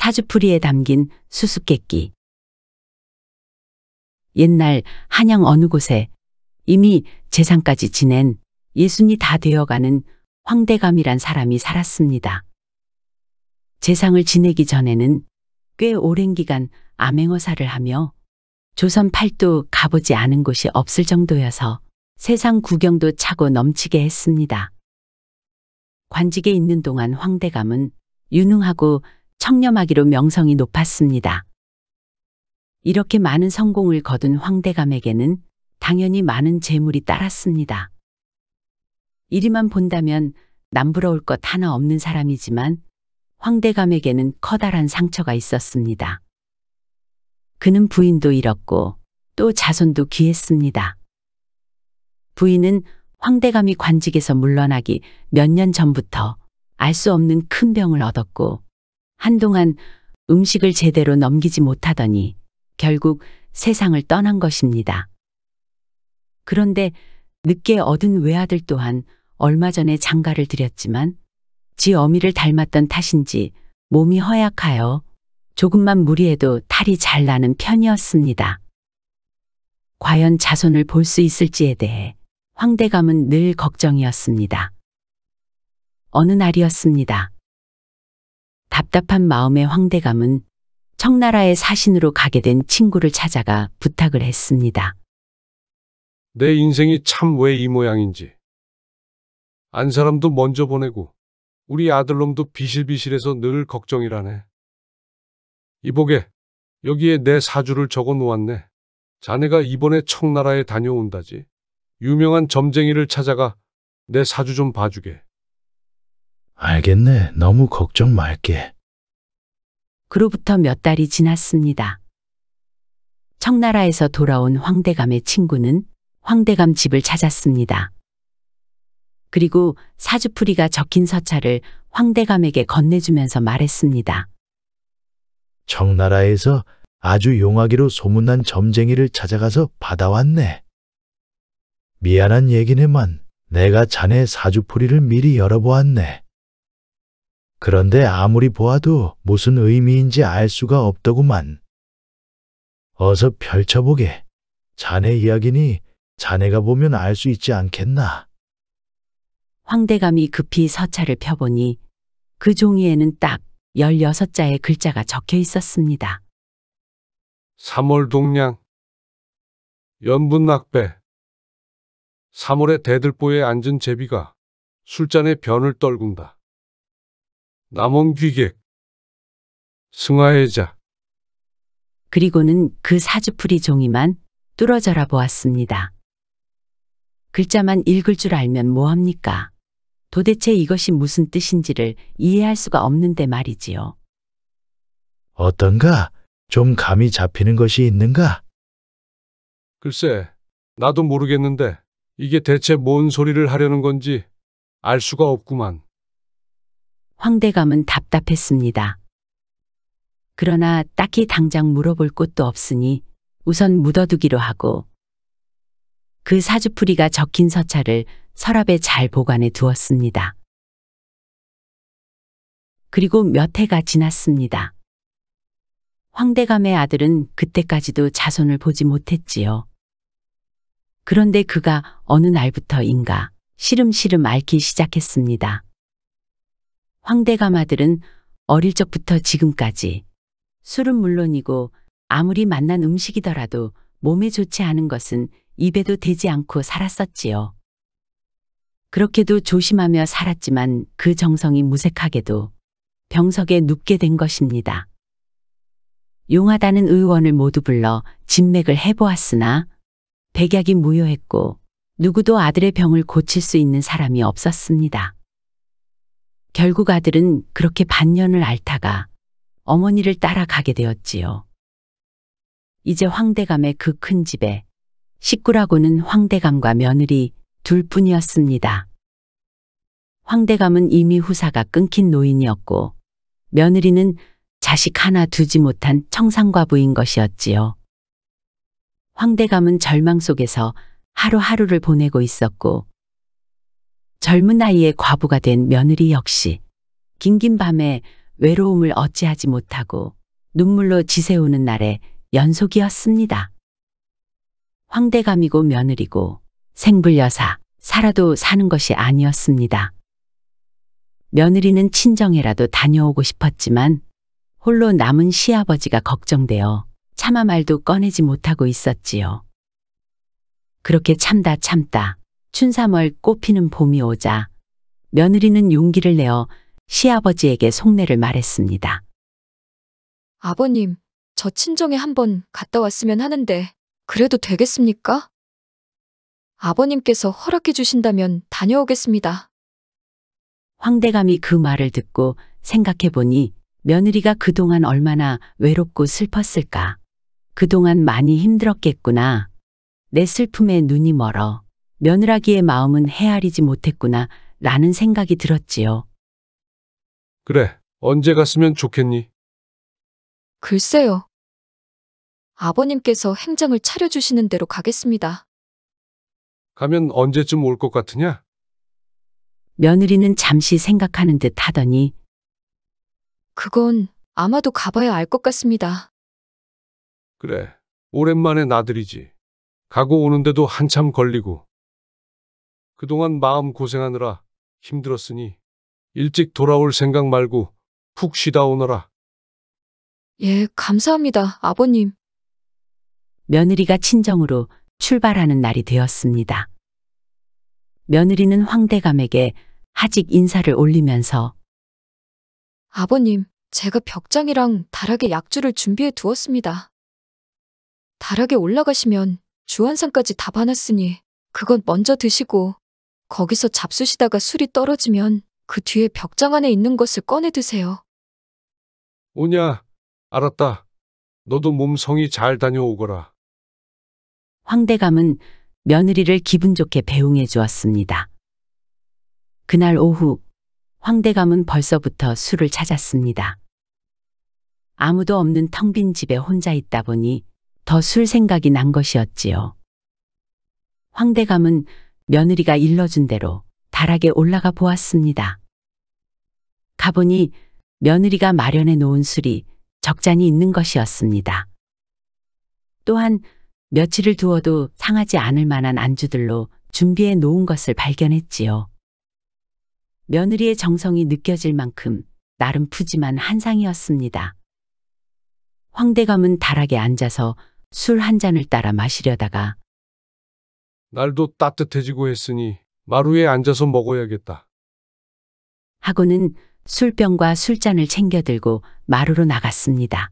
사주풀이에 담긴 수수께끼. 옛날 한양 어느 곳에 이미 재상까지 지낸 예순이 다 되어가는 황대감이란 사람이 살았습니다. 재상을 지내기 전에는 꽤 오랜 기간 암행어사를 하며 조선 팔도 가보지 않은 곳이 없을 정도여서 세상 구경도 차고 넘치게 했습니다. 관직에 있는 동안 황대감은 유능하고 청렴하기로 명성이 높았습니다. 이렇게 많은 성공을 거둔 황대감에게는 당연히 많은 재물이 따랐습니다. 이리만 본다면 남부러울 것 하나 없는 사람이지만 황대감에게는 커다란 상처가 있었습니다. 그는 부인도 잃었고 또 자손도 귀했습니다. 부인은 황대감이 관직에서 물러나기 몇 년 전부터 알 수 없는 큰 병을 얻었고 한동안 음식을 제대로 넘기지 못하더니 결국 세상을 떠난 것입니다. 그런데 늦게 얻은 외아들 또한 얼마 전에 장가를 들였지만 지 어미를 닮았던 탓인지 몸이 허약하여 조금만 무리해도 탈이 잘 나는 편이었습니다. 과연 자손을 볼 수 있을지에 대해 황대감은 늘 걱정이었습니다. 어느 날이었습니다. 답답한 마음의 황대감은 청나라의 사신으로 가게 된 친구를 찾아가 부탁을 했습니다. 내 인생이 참 왜 이 모양인지. 안 사람도 먼저 보내고 우리 아들놈도 비실비실해서 늘 걱정이라네. 이보게, 여기에 내 사주를 적어 놓았네. 자네가 이번에 청나라에 다녀온다지. 유명한 점쟁이를 찾아가 내 사주 좀 봐주게. 알겠네. 너무 걱정 말게. 그로부터 몇 달이 지났습니다. 청나라에서 돌아온 황대감의 친구는 황대감 집을 찾았습니다. 그리고 사주풀이가 적힌 서찰을 황대감에게 건네주면서 말했습니다. 청나라에서 아주 용하기로 소문난 점쟁이를 찾아가서 받아왔네. 미안한 얘기네만 내가 자네 사주풀이를 미리 열어보았네. 그런데 아무리 보아도 무슨 의미인지 알 수가 없더구만. 어서 펼쳐보게. 자네 이야기니 자네가 보면 알 수 있지 않겠나. 황대감이 급히 서찰을 펴보니 그 종이에는 딱 16자의 글자가 적혀 있었습니다. 3월 동량, 연분 낙배. 3월에 대들보에 앉은 제비가 술잔에 변을 떨군다. 남원 귀객, 승하의 자. 그리고는 그 사주풀이 종이만 뚫어져라 보았습니다. 글자만 읽을 줄 알면 뭐합니까? 도대체 이것이 무슨 뜻인지를 이해할 수가 없는데 말이지요. 어떤가? 좀 감이 잡히는 것이 있는가? 글쎄, 나도 모르겠는데 이게 대체 뭔 소리를 하려는 건지 알 수가 없구만. 황대감은 답답했습니다. 그러나 딱히 당장 물어볼 곳도 없으니 우선 묻어두기로 하고 그 사주풀이가 적힌 서찰을 서랍에 잘 보관해 두었습니다. 그리고 몇 해가 지났습니다. 황대감의 아들은 그때까지도 자손을 보지 못했지요. 그런데 그가 어느 날부터인가 시름시름 앓기 시작했습니다. 황대감 아들은 어릴 적부터 지금까지 술은 물론이고 아무리 맛난 음식이더라도 몸에 좋지 않은 것은 입에도 대지 않고 살았었지요. 그렇게도 조심하며 살았지만 그 정성이 무색하게도 병석에 눕게 된 것입니다. 용하다는 의원을 모두 불러 진맥을 해보았으나 백약이 무효했고 누구도 아들의 병을 고칠 수 있는 사람이 없었습니다. 결국 아들은 그렇게 반년을 앓다가 어머니를 따라가게 되었지요. 이제 황대감의 그 큰 집에 식구라고는 황대감과 며느리 둘뿐이었습니다. 황대감은 이미 후사가 끊긴 노인이었고 며느리는 자식 하나 두지 못한 청산과부인 것이었지요. 황대감은 절망 속에서 하루하루를 보내고 있었고 젊은 나이에 과부가 된 며느리 역시 긴긴 밤에 외로움을 어찌하지 못하고 눈물로 지새우는 날의 연속이었습니다. 황대감이고 며느리고 생불여사 살아도 사는 것이 아니었습니다. 며느리는 친정에라도 다녀오고 싶었지만 홀로 남은 시아버지가 걱정되어 차마 말도 꺼내지 못하고 있었지요. 그렇게 참다 춘삼월 꽃피는 봄이 오자 며느리는 용기를 내어 시아버지에게 속내를 말했습니다. 아버님, 저 친정에 한번 갔다 왔으면 하는데 그래도 되겠습니까? 아버님께서 허락해 주신다면 다녀오겠습니다. 황대감이 그 말을 듣고 생각해 보니 며느리가 그동안 얼마나 외롭고 슬펐을까. 그동안 많이 힘들었겠구나. 내 슬픔에 눈이 멀어 며느라기의 마음은 헤아리지 못했구나 라는 생각이 들었지요. 그래, 언제 갔으면 좋겠니? 글쎄요. 아버님께서 행장을 차려주시는 대로 가겠습니다. 가면 언제쯤 올 것 같으냐? 며느리는 잠시 생각하는 듯 하더니 그건 아마도 가봐야 알 것 같습니다. 그래, 오랜만에 나들이지. 가고 오는데도 한참 걸리고. 그동안 마음 고생하느라 힘들었으니 일찍 돌아올 생각 말고 푹 쉬다 오너라. 예, 감사합니다, 아버님. 며느리가 친정으로 출발하는 날이 되었습니다. 며느리는 황대감에게 하직 인사를 올리면서 아버님, 제가 벽장이랑 다락에 약주를 준비해 두었습니다. 다락에 올라가시면 주안상까지 다 봐놨으니 그것 먼저 드시고 거기서 잡수시다가 술이 떨어지면 그 뒤에 벽장 안에 있는 것을 꺼내 드세요. 오냐? 알았다. 너도 몸성이 잘 다녀오거라. 황대감은 며느리를 기분 좋게 배웅해 주었습니다. 그날 오후 황대감은 벌써부터 술을 찾았습니다. 아무도 없는 텅 빈 집에 혼자 있다 보니 더 술 생각이 난 것이었지요. 황대감은 며느리가 일러준 대로 다락에 올라가 보았습니다. 가보니 며느리가 마련해 놓은 술이 적잖이 있는 것이었습니다. 또한 며칠을 두어도 상하지 않을 만한 안주들로 준비해 놓은 것을 발견했지요. 며느리의 정성이 느껴질 만큼 나름 푸짐한 한상이었습니다. 황대감은 다락에 앉아서 술 한 잔을 따라 마시려다가 날도 따뜻해지고 했으니 마루에 앉아서 먹어야겠다. 하고는 술병과 술잔을 챙겨 들고 마루로 나갔습니다.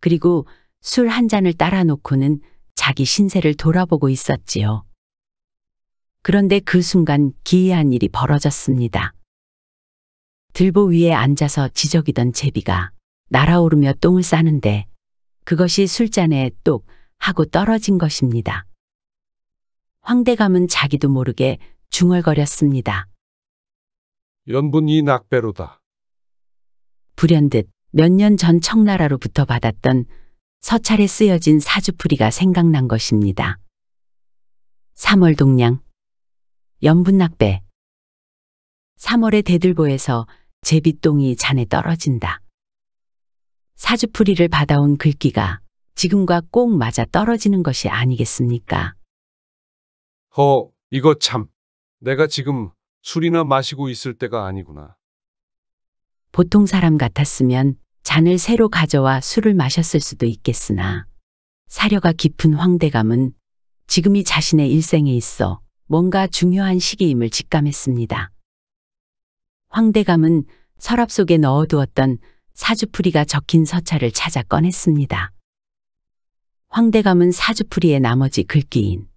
그리고 술 한 잔을 따라 놓고는 자기 신세를 돌아보고 있었지요. 그런데 그 순간 기이한 일이 벌어졌습니다. 들보 위에 앉아서 지저귀던 제비가 날아오르며 똥을 싸는데 그것이 술잔에 똑 하고 떨어진 것입니다. 황대감은 자기도 모르게 중얼거렸습니다. 연분 이 낙배로다. 불현듯 몇 년 전 청나라로부터 받았던 서찰에 쓰여진 사주풀이가 생각난 것입니다. 3월 동량, 연분낙배. 3월의 대들보에서 제비똥이 잔에 떨어진다. 사주풀이를 받아온 글귀가 지금과 꼭 맞아 떨어지는 것이 아니겠습니까? 이거 참. 내가 지금 술이나 마시고 있을 때가 아니구나. 보통 사람 같았으면 잔을 새로 가져와 술을 마셨을 수도 있겠으나 사려가 깊은 황대감은 지금이 자신의 일생에 있어 뭔가 중요한 시기임을 직감했습니다. 황대감은 서랍 속에 넣어두었던 사주풀이가 적힌 서찰을 찾아 꺼냈습니다. 황대감은 사주풀이의 나머지 글귀인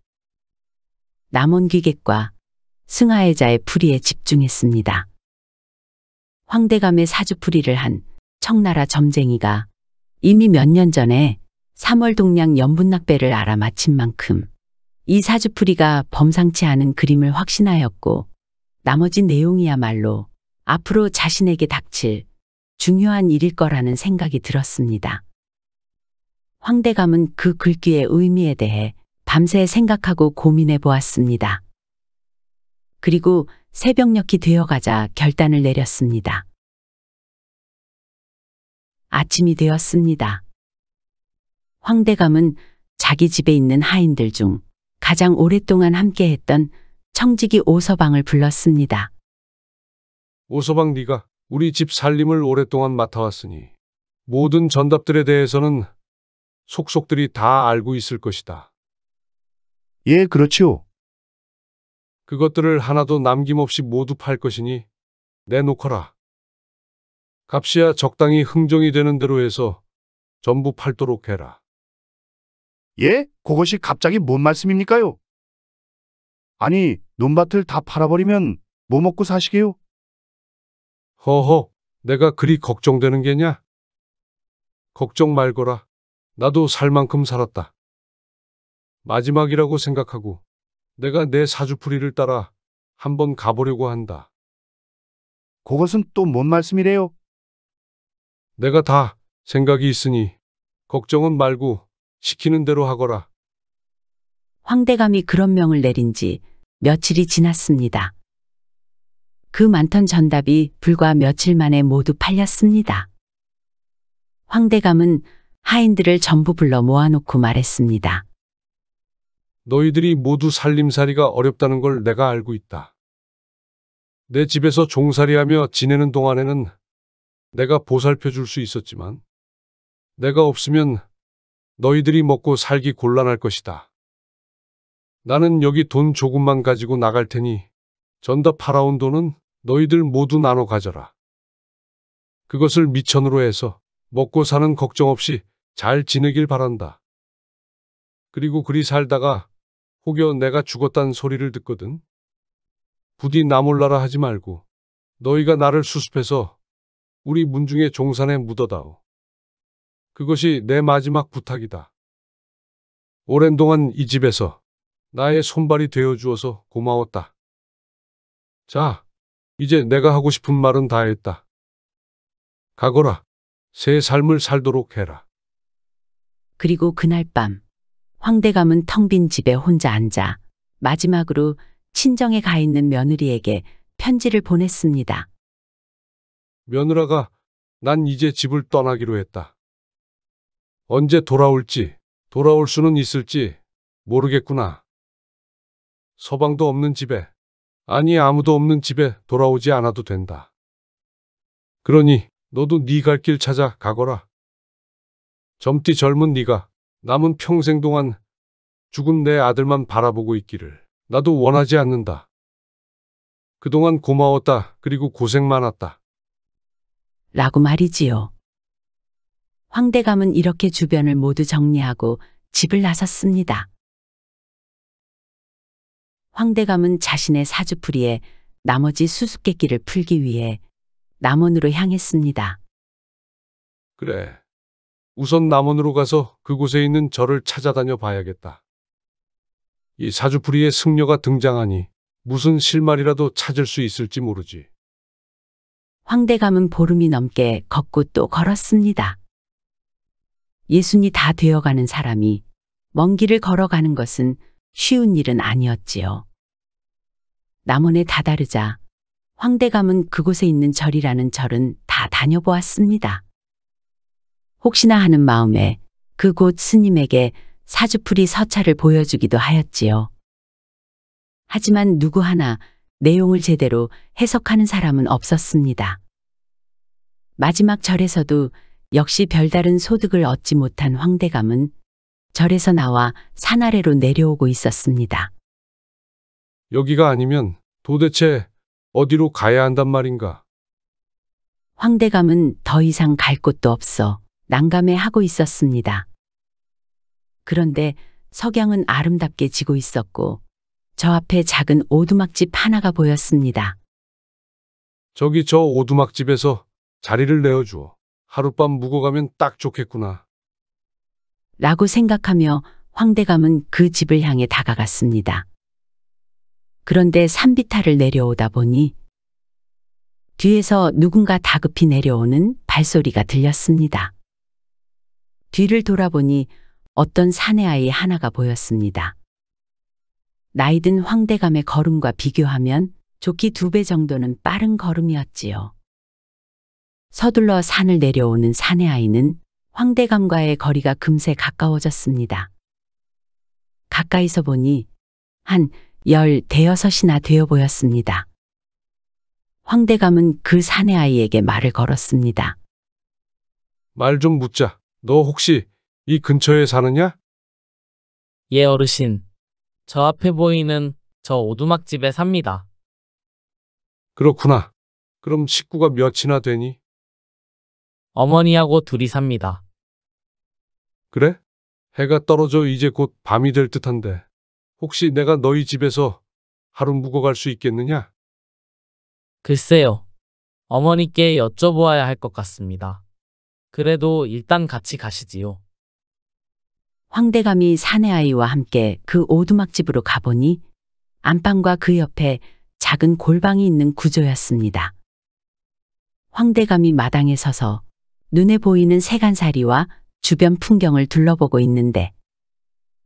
남원귀객과 승하애자의 풀이에 집중했습니다. 황대감의 사주풀이를 한 청나라 점쟁이가 이미 몇 년 전에 3월 동량 연분낙배를 알아맞힌 만큼 이 사주풀이가 범상치 않은 그림을 확신하였고 나머지 내용이야말로 앞으로 자신에게 닥칠 중요한 일일 거라는 생각이 들었습니다. 황대감은 그 글귀의 의미에 대해 밤새 생각하고 고민해 보았습니다. 그리고 새벽녘이 되어가자 결단을 내렸습니다. 아침이 되었습니다. 황대감은 자기 집에 있는 하인들 중 가장 오랫동안 함께했던 청지기 오서방을 불렀습니다. 오서방 네가 우리 집 살림을 오랫동안 맡아왔으니 모든 전답들에 대해서는 속속들이 다 알고 있을 것이다. 예, 그렇지요. 그것들을 하나도 남김없이 모두 팔 것이니 내놓거라. 값이야 적당히 흥정이 되는 대로 해서 전부 팔도록 해라. 예? 그것이 갑자기 뭔 말씀입니까요? 아니, 논밭을 다 팔아버리면 뭐 먹고 사시게요? 허허, 내가 그리 걱정되는 게냐? 걱정 말거라. 나도 살 만큼 살았다. 마지막이라고 생각하고 내가 내 사주풀이를 따라 한번 가보려고 한다. 그것은 또 뭔 말씀이래요? 내가 다 생각이 있으니 걱정은 말고 시키는 대로 하거라. 황대감이 그런 명을 내린 지 며칠이 지났습니다. 그 많던 전답이 불과 며칠 만에 모두 팔렸습니다. 황대감은 하인들을 전부 불러 모아놓고 말했습니다. 너희들이 모두 살림살이가 어렵다는 걸 내가 알고 있다. 내 집에서 종살이하며 지내는 동안에는 내가 보살펴 줄 수 있었지만 내가 없으면 너희들이 먹고 살기 곤란할 것이다. 나는 여기 돈 조금만 가지고 나갈 테니 전답 팔아온 돈은 너희들 모두 나눠 가져라. 그것을 미천으로 해서 먹고 사는 걱정 없이 잘 지내길 바란다. 그리고 그리 살다가 혹여 내가 죽었단 소리를 듣거든. 부디 나 몰라라 하지 말고 너희가 나를 수습해서 우리 문중의 종산에 묻어다오. 그것이 내 마지막 부탁이다. 오랜 동안 이 집에서 나의 손발이 되어 주어서 고마웠다. 자, 이제 내가 하고 싶은 말은 다 했다. 가거라. 새 삶을 살도록 해라. 그리고 그날 밤 황대감은 텅 빈 집에 혼자 앉아 마지막으로 친정에 가 있는 며느리에게 편지를 보냈습니다. 며느라가 난 이제 집을 떠나기로 했다. 언제 돌아올지, 돌아올 수는 있을지 모르겠구나. 서방도 없는 집에, 아니 아무도 없는 집에 돌아오지 않아도 된다. 그러니 너도 네 갈 길 찾아 가거라. 젊디 젊은 네가 남은 평생 동안 죽은 내 아들만 바라보고 있기를 나도 원하지 않는다. 그동안 고마웠다. 그리고 고생 많았다. 라고 말이지요. 황대감은 이렇게 주변을 모두 정리하고 집을 나섰습니다. 황대감은 자신의 사주풀이에 나머지 수수께끼를 풀기 위해 남원으로 향했습니다. 그래. 우선 남원으로 가서 그곳에 있는 절을 찾아다녀 봐야겠다. 이 사주풀이의 승려가 등장하니 무슨 실마리라도 찾을 수 있을지 모르지. 황대감은 보름이 넘게 걷고 또 걸었습니다. 예순이 다 되어가는 사람이 먼 길을 걸어가는 것은 쉬운 일은 아니었지요. 남원에 다다르자 황대감은 그곳에 있는 절이라는 절은 다 다녀보았습니다. 혹시나 하는 마음에 그곳 스님에게 사주풀이 서찰을 보여주기도 하였지요. 하지만 누구 하나 내용을 제대로 해석하는 사람은 없었습니다. 마지막 절에서도 역시 별다른 소득을 얻지 못한 황대감은 절에서 나와 산 아래로 내려오고 있었습니다. 여기가 아니면 도대체 어디로 가야 한단 말인가? 황대감은 더 이상 갈 곳도 없어 난감해하고 있었습니다. 그런데 석양은 아름답게 지고 있었고 저 앞에 작은 오두막집 하나가 보였습니다. 저기 저 오두막집에서 자리를 내어주어. 하룻밤 묵어가면 딱 좋겠구나. 라고 생각하며 황대감은 그 집을 향해 다가갔습니다. 그런데 산비탈을 내려오다 보니 뒤에서 누군가 다급히 내려오는 발소리가 들렸습니다. 뒤를 돌아보니 어떤 사내 아이 하나가 보였습니다. 나이든 황대감의 걸음과 비교하면 좋기 2배 정도는 빠른 걸음이었지요. 서둘러 산을 내려오는 사내아이는 황대감과의 거리가 금세 가까워졌습니다. 가까이서 보니 한 15이나 되어 보였습니다. 황대감은 그 사내아이에게 말을 걸었습니다. 말 좀 묻자. 너 혹시 이 근처에 사느냐? 예, 어르신. 저 앞에 보이는 저 오두막집에 삽니다. 그렇구나. 그럼 식구가 몇이나 되니? 어머니하고 둘이 삽니다. 그래? 해가 떨어져 이제 곧 밤이 될 듯한데 혹시 내가 너희 집에서 하루 묵어갈 수 있겠느냐? 글쎄요. 어머니께 여쭤보아야 할 것 같습니다. 그래도 일단 같이 가시지요. 황대감이 사내아이와 함께 그 오두막집으로 가보니 안방과 그 옆에 작은 골방이 있는 구조였습니다. 황대감이 마당에 서서 눈에 보이는 세간살이와 주변 풍경을 둘러보고 있는데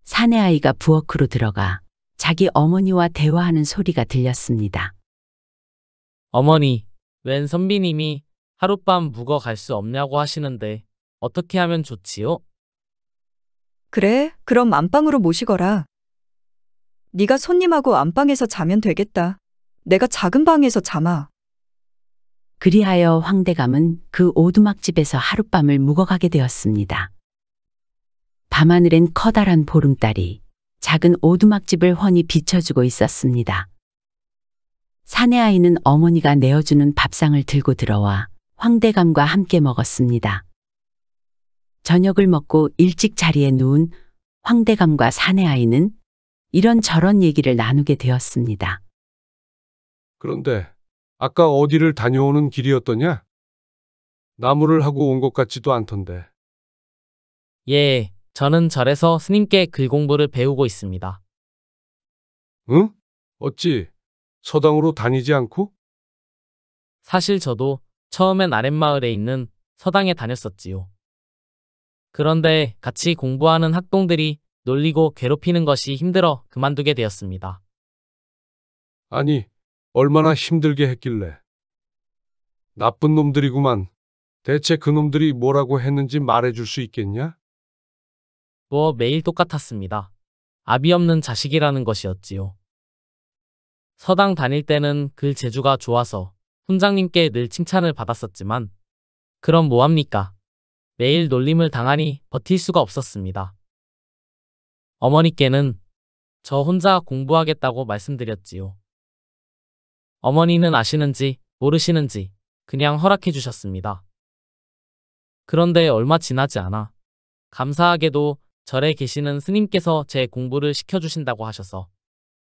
사내아이가 부엌으로 들어가 자기 어머니와 대화하는 소리가 들렸습니다. 어머니, 웬 선비님이 하룻밤 묵어 갈 수 없냐고 하시는데 어떻게 하면 좋지요? 그래, 그럼 안방으로 모시거라. 네가 손님하고 안방에서 자면 되겠다. 내가 작은 방에서 자마. 그리하여 황대감은 그 오두막집에서 하룻밤을 묵어가게 되었습니다. 밤하늘엔 커다란 보름달이 작은 오두막집을 훤히 비춰주고 있었습니다. 사내아이는 어머니가 내어주는 밥상을 들고 들어와 황대감과 함께 먹었습니다. 저녁을 먹고 일찍 자리에 누운 황대감과 사내아이는 이런저런 얘기를 나누게 되었습니다. 그런데 아까 어디를 다녀오는 길이었더냐? 나무를 하고 온 것 같지도 않던데. 예, 저는 절에서 스님께 글 공부를 배우고 있습니다. 응? 어찌 서당으로 다니지 않고? 사실 저도 처음엔 아랫마을에 있는 서당에 다녔었지요. 그런데 같이 공부하는 학동들이 놀리고 괴롭히는 것이 힘들어 그만두게 되었습니다. 아니, 얼마나 힘들게 했길래. 나쁜 놈들이구만. 대체 그 놈들이 뭐라고 했는지 말해줄 수 있겠냐? 뭐 매일 똑같았습니다. 아비 없는 자식이라는 것이었지요. 서당 다닐 때는 글 재주가 좋아서 훈장님께 늘 칭찬을 받았었지만 그럼 뭐합니까? 매일 놀림을 당하니 버틸 수가 없었습니다. 어머니께는 저 혼자 공부하겠다고 말씀드렸지요. 어머니는 아시는지 모르시는지 그냥 허락해 주셨습니다. 그런데 얼마 지나지 않아 감사하게도 절에 계시는 스님께서 제 공부를 시켜주신다고 하셔서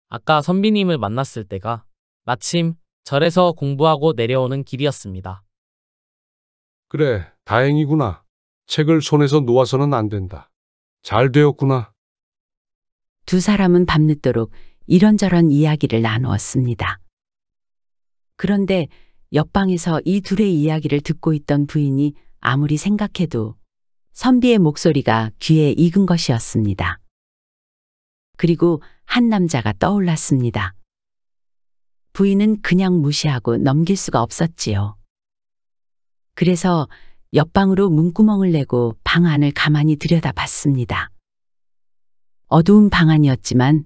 아까 선비님을 만났을 때가 마침 절에서 공부하고 내려오는 길이었습니다. 그래, 다행이구나. 책을 손에서 놓아서는 안 된다. 잘 되었구나. 두 사람은 밤늦도록 이런저런 이야기를 나누었습니다. 그런데 옆방에서 이 둘의 이야기를 듣고 있던 부인이 아무리 생각해도 선비의 목소리가 귀에 익은 것이었습니다. 그리고 한 남자가 떠올랐습니다. 부인은 그냥 무시하고 넘길 수가 없었지요. 그래서 옆방으로 문구멍을 내고 방 안을 가만히 들여다봤습니다. 어두운 방 안이었지만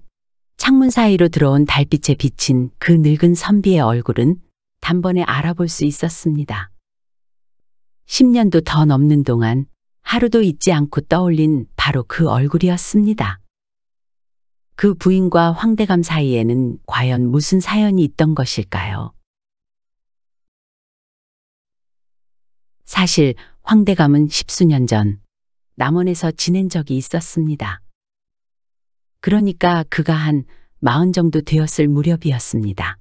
창문 사이로 들어온 달빛에 비친 그 늙은 선비의 얼굴은 단번에 알아볼 수 있었습니다. 10년도 더 넘는 동안 하루도 잊지 않고 떠올린 바로 그 얼굴이었습니다. 그 부인과 황대감 사이에는 과연 무슨 사연이 있던 것일까요? 사실 황대감은 10수년 전 남원에서 지낸 적이 있었습니다. 그러니까 그가 한 40 정도 되었을 무렵이었습니다.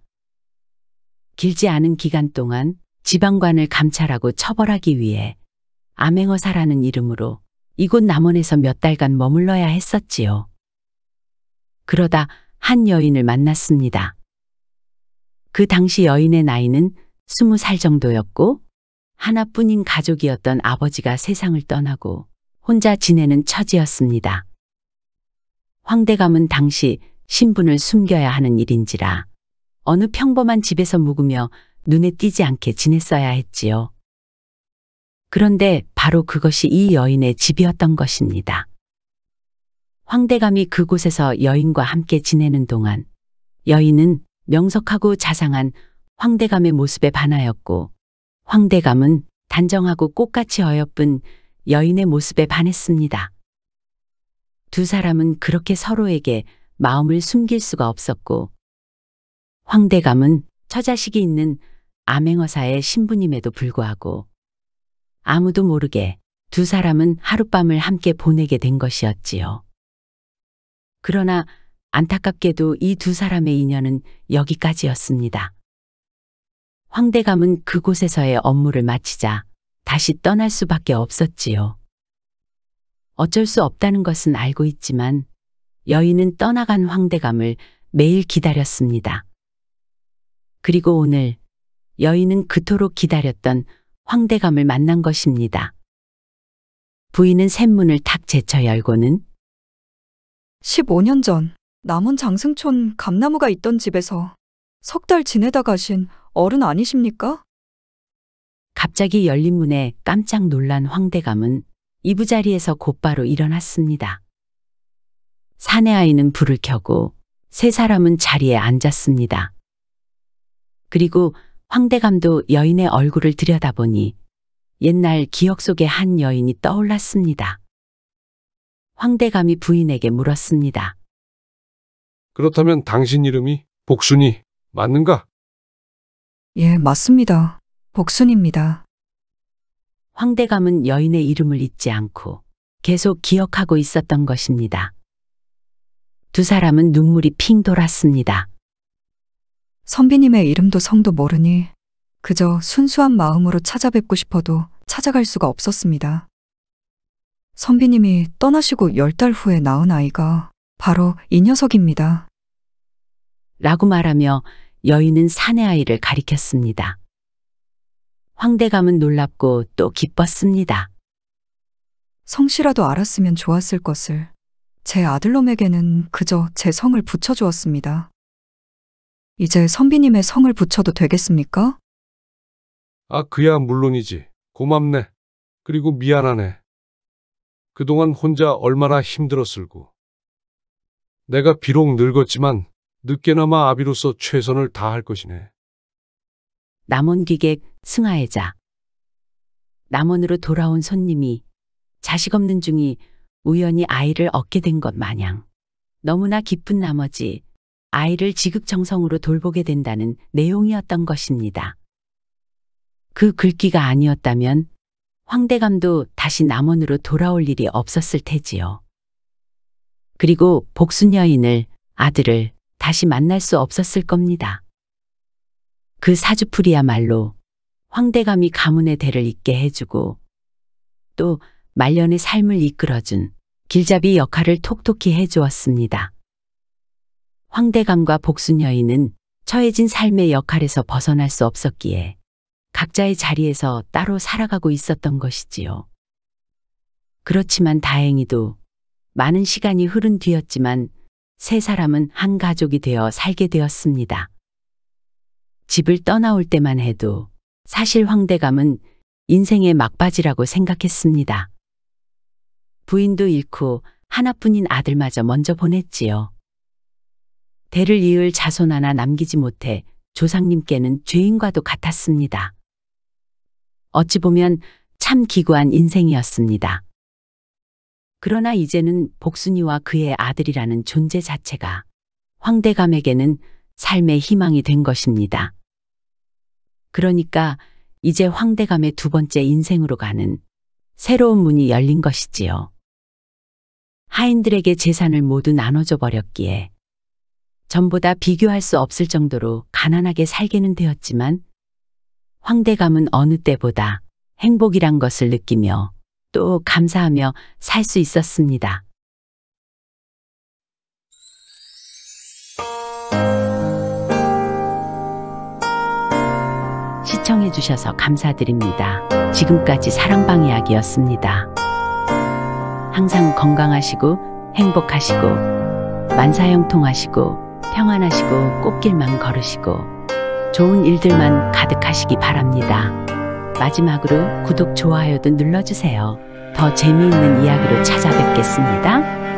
길지 않은 기간 동안 지방관을 감찰하고 처벌하기 위해 암행어사라는 이름으로 이곳 남원에서 몇 달간 머물러야 했었지요. 그러다 한 여인을 만났습니다. 그 당시 여인의 나이는 20살 정도였고 하나뿐인 가족이었던 아버지가 세상을 떠나고 혼자 지내는 처지였습니다. 황대감은 당시 신분을 숨겨야 하는 일인지라 어느 평범한 집에서 묵으며 눈에 띄지 않게 지냈어야 했지요. 그런데 바로 그것이 이 여인의 집이었던 것입니다. 황대감이 그곳에서 여인과 함께 지내는 동안 여인은 명석하고 자상한 황대감의 모습에 반하였고 황대감은 단정하고 꽃같이 어여쁜 여인의 모습에 반했습니다. 두 사람은 그렇게 서로에게 마음을 숨길 수가 없었고 황대감은 처자식이 있는 암행어사의 신부님에도 불구하고 아무도 모르게 두 사람은 하룻밤을 함께 보내게 된 것이었지요. 그러나 안타깝게도 이 두 사람의 인연은 여기까지였습니다. 황대감은 그곳에서의 업무를 마치자 다시 떠날 수밖에 없었지요. 어쩔 수 없다는 것은 알고 있지만 여인은 떠나간 황대감을 매일 기다렸습니다. 그리고 오늘 여인은 그토록 기다렸던 황대감을 만난 것입니다. 부인은 샘문을 탁 제쳐 열고는 15년 전 남원 장승촌 감나무가 있던 집에서 석 달 지내다 가신 어른 아니십니까? 갑자기 열린 문에 깜짝 놀란 황대감은 이부자리에서 곧바로 일어났습니다. 사내 아이는 불을 켜고 세 사람은 자리에 앉았습니다. 그리고 황대감도 여인의 얼굴을 들여다보니 옛날 기억 속의 한 여인이 떠올랐습니다. 황대감이 부인에게 물었습니다. 그렇다면 당신 이름이 복순이 맞는가? 예, 맞습니다. 복순입니다. 황대감은 여인의 이름을 잊지 않고 계속 기억하고 있었던 것입니다. 두 사람은 눈물이 핑 돌았습니다. 선비님의 이름도 성도 모르니 그저 순수한 마음으로 찾아뵙고 싶어도 찾아갈 수가 없었습니다. 선비님이 떠나시고 10달 후에 낳은 아이가 바로 이 녀석입니다. 라고 말하며 여인은 사내 아이를 가리켰습니다. 황대감은 놀랍고 또 기뻤습니다. 성씨라도 알았으면 좋았을 것을 제 아들놈에게는 그저 제 성을 붙여주었습니다. 이제 선비님의 성을 붙여도 되겠습니까? 아, 그야 물론이지. 고맙네. 그리고 미안하네. 그동안 혼자 얼마나 힘들었을고. 내가 비록 늙었지만 늦게나마 아비로서 최선을 다할 것이네. 남원 귀객 승하애자. 남원으로 돌아온 손님이 자식 없는 중이 우연히 아이를 얻게 된 것 마냥 너무나 기쁜 나머지 아이를 지극정성으로 돌보게 된다는 내용이었던 것입니다. 그 글귀가 아니었다면 황대감도 다시 남원으로 돌아올 일이 없었을 테지요. 그리고 복순 여인을, 아들을 다시 만날 수 없었을 겁니다. 그 사주풀이야말로 황대감이 가문의 대를 잇게 해주고 또 말년의 삶을 이끌어준 길잡이 역할을 톡톡히 해주었습니다. 황대감과 복순 여인은 처해진 삶의 역할에서 벗어날 수 없었기에 각자의 자리에서 따로 살아가고 있었던 것이지요. 그렇지만 다행히도 많은 시간이 흐른 뒤였지만 세 사람은 한 가족이 되어 살게 되었습니다. 집을 떠나올 때만 해도 사실 황대감은 인생의 막바지라고 생각했습니다. 부인도 잃고 하나뿐인 아들마저 먼저 보냈지요. 대를 이을 자손 하나 남기지 못해 조상님께는 죄인과도 같았습니다. 어찌 보면 참 기구한 인생이었습니다. 그러나 이제는 복순이와 그의 아들이라는 존재 자체가 황대감에게는 삶의 희망이 된 것입니다. 그러니까 이제 황대감의 두 번째 인생으로 가는 새로운 문이 열린 것이지요. 하인들에게 재산을 모두 나눠줘 버렸기에 전보다 비교할 수 없을 정도로 가난하게 살게는 되었지만 황대감은 어느 때보다 행복이란 것을 느끼며 또 감사하며 살 수 있었습니다. 시청해주셔서 감사드립니다. 지금까지 사랑방 이야기였습니다. 항상 건강하시고 행복하시고 만사형통하시고 평안하시고 꽃길만 걸으시고 좋은 일들만 가득하시기 바랍니다. 마지막으로 구독, 좋아요도 눌러주세요. 더 재미있는 이야기로 찾아뵙겠습니다.